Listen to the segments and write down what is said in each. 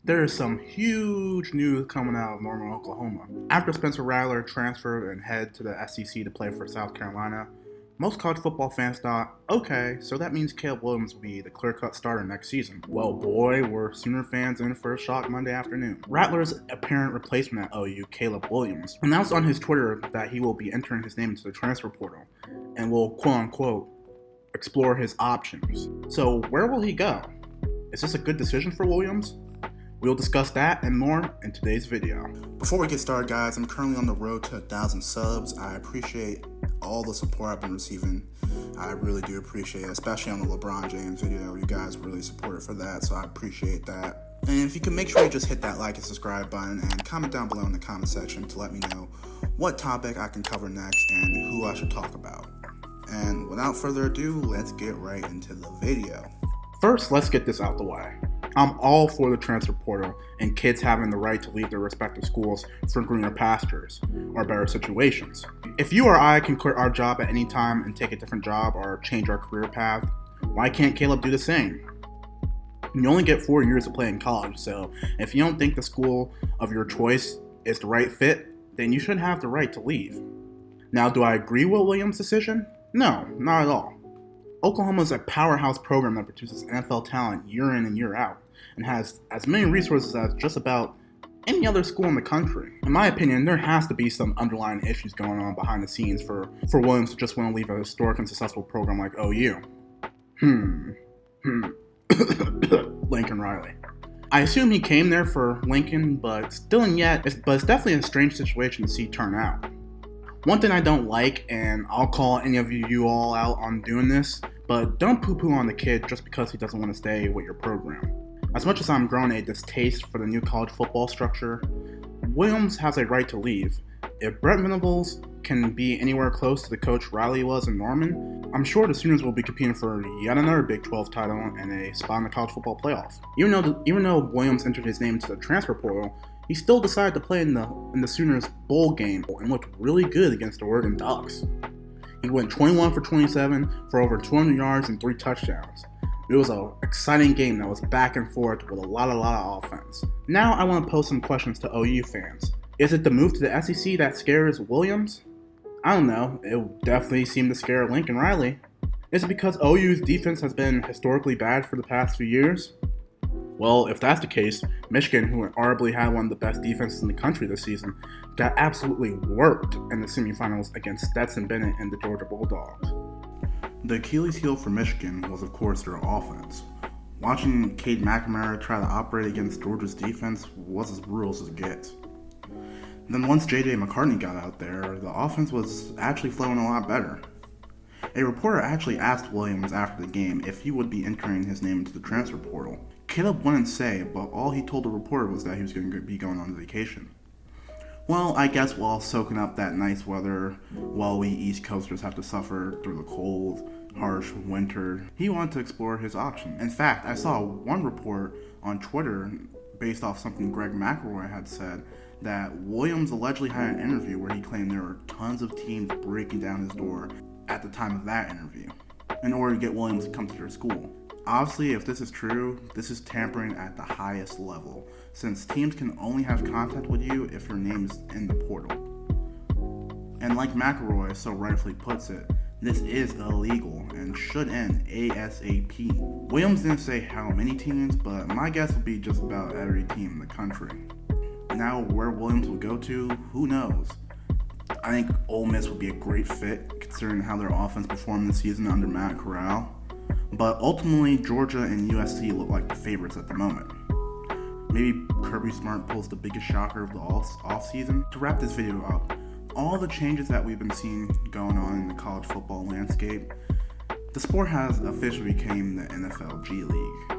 There is some huge news coming out of Norman, Oklahoma. After Spencer Rattler transferred and headed to the SEC to play for South Carolina, most college football fans thought, okay, so that means Caleb Williams will be the clear-cut starter next season. Well, boy, were Sooner fans in for a shock Monday afternoon. Rattler's apparent replacement at OU, Caleb Williams, announced on his Twitter that he will be entering his name into the transfer portal and will, quote-unquote, explore his options. So where will he go? Is this a good decision for Williams? We'll discuss that and more in today's video. Before we get started, guys, I'm currently on the road to 1,000 subs. I appreciate all the support I've been receiving. I really do appreciate it, especially on the LeBron James video. You guys really supported for that, so I appreciate that. And if you can, make sure you just hit that like and subscribe button and comment down below in the comment section to let me know what topic I can cover next and who I should talk about. And without further ado, let's get right into the video. First, let's get this out the way. I'm all for the transfer portal and kids having the right to leave their respective schools for greener pastures or better situations. If you or I can quit our job at any time and take a different job or change our career path, why can't Caleb do the same? You only get 4 years to play in college, so if you don't think the school of your choice is the right fit, then you should have the right to leave. Now, do I agree with Williams' decision? No, not at all. Oklahoma is a powerhouse program that produces NFL talent year in and year out, and has as many resources as just about any other school in the country. In my opinion, there has to be some underlying issues going on behind the scenes for Williams to just want to leave a historic and successful program like OU. Lincoln Riley. I assume he came there for Lincoln, but it's definitely a strange situation to see turn out. One thing I don't like, and I'll call any of you all out on doing this, but don't poo-poo on the kid just because he doesn't want to stay with your program. As much as I'm growing a distaste for the new college football structure, Williams has a right to leave. If Brett Venables can be anywhere close to the coach Riley was in Norman, I'm sure the Sooners will be competing for yet another Big 12 title and a spot in the college football playoff. Even though Williams entered his name into the transfer portal, he still decided to play in the Sooners bowl game and looked really good against the Oregon Ducks. He went 21 for 27 for over 200 yards and 3 touchdowns. It was an exciting game that was back and forth with a lot of offense. Now I want to pose some questions to OU fans. Is it the move to the SEC that scares Williams? I don't know. It definitely seemed to scare Lincoln Riley. Is it because OU's defense has been historically bad for the past few years? Well, if that's the case, Michigan, who arguably had one of the best defenses in the country this season, got absolutely worked in the semifinals against Stetson Bennett and the Georgia Bulldogs. The Achilles heel for Michigan was, of course, their offense. Watching Cade McNamara try to operate against Georgia's defense was as brutal as it gets. Then once J.J. McCartney got out there, the offense was actually flowing a lot better. A reporter actually asked Williams after the game if he would be entering his name into the transfer portal. Caleb wouldn't say, but all he told the reporter was that he was going to be going on vacation. Well, I guess while soaking up that nice weather, while we East Coasters have to suffer through the cold, harsh winter, he wanted to explore his options. In fact, I saw one report on Twitter based off something Greg McElroy had said that Williams allegedly had an interview where he claimed there were tons of teams breaking down his door at the time of that interview in order to get Williams to come to their school. Obviously, if this is true, this is tampering at the highest level, since teams can only have contact with you if your name is in the portal. And like McElroy so rightfully puts it, this is illegal and should end ASAP. Williams didn't say how many teams, but my guess would be just about every team in the country. Now, where Williams will go to, who knows? I think Ole Miss would be a great fit, considering how their offense performed this season under Matt Corral. But ultimately, Georgia and USC look like the favorites at the moment. Maybe Kirby Smart pulls the biggest shocker of the offseason. To wrap this video up, all the changes that we've been seeing going on in the college football landscape, the sport has officially become the NFL G League.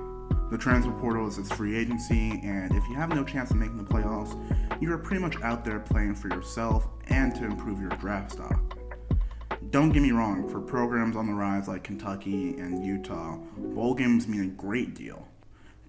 The transfer portal is its free agency, and if you have no chance of making the playoffs, you are pretty much out there playing for yourself and to improve your draft stock. Don't get me wrong, for programs on the rise like Kentucky and Utah, bowl games mean a great deal.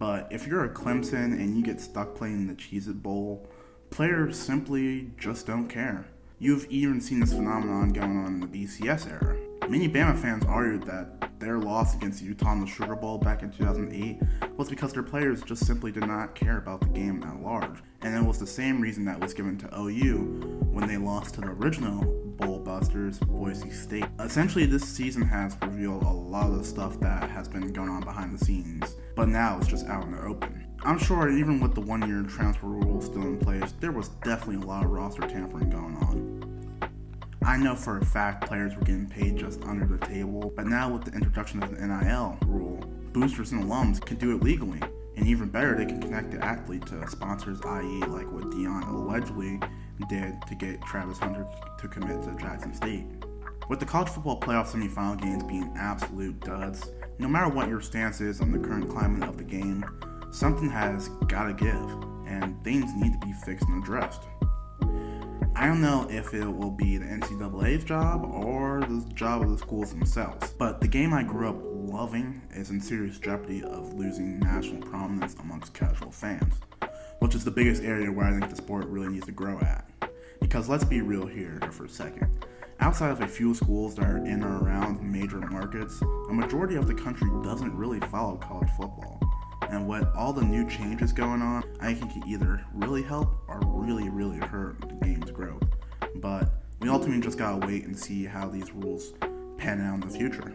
But if you're a Clemson and you get stuck playing in the Cheez-It Bowl, players simply just don't care. You've even seen this phenomenon going on in the BCS era. Many Bama fans argued that their loss against Utah in the Sugar Bowl back in 2008 was because their players just simply did not care about the game at large. And it was the same reason that was given to OU when they lost to the original Bowl Busters, Boise State. Essentially, this season has revealed a lot of the stuff that has been going on behind the scenes, but now it's just out in the open. I'm sure even with the one-year transfer rule still in place, there was definitely a lot of roster tampering going on. I know for a fact players were getting paid just under the table, but now with the introduction of the NIL rule, boosters and alums can do it legally. And even better, they can connect the athlete to sponsors, i.e. like what Dion allegedly did to get Travis Hunter to commit to Jackson State. With the college football playoff semifinal games being absolute duds, no matter what your stance is on the current climate of the game, something has gotta give, and things need to be fixed and addressed. I don't know if it will be the NCAA's job or the job of the schools themselves, but the game I grew up loving is in serious jeopardy of losing national prominence amongst casual fans, which is the biggest area where I think the sport really needs to grow at. Because let's be real here for a second. Outside of a few schools that are in or around major markets, a majority of the country doesn't really follow college football. And with all the new changes going on, I think it can either really help or really, really hurt the game's growth. But we ultimately just gotta wait and see how these rules pan out in the future.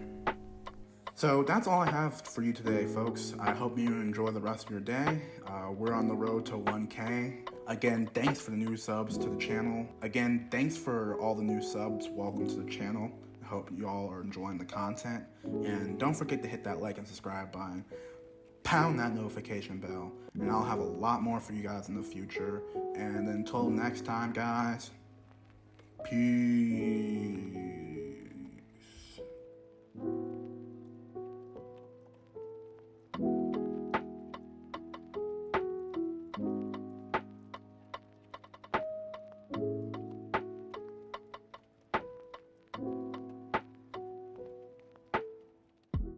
So that's all I have for you today, folks. I hope you enjoy the rest of your day. We're on the road to 1K. Again, thanks for the new subs to the channel. Again, thanks for all the new subs. Welcome to the channel. I hope you all are enjoying the content. And don't forget to hit that like and subscribe button. Pound that notification bell. And I'll have a lot more for you guys in the future. And until next time, guys, peace.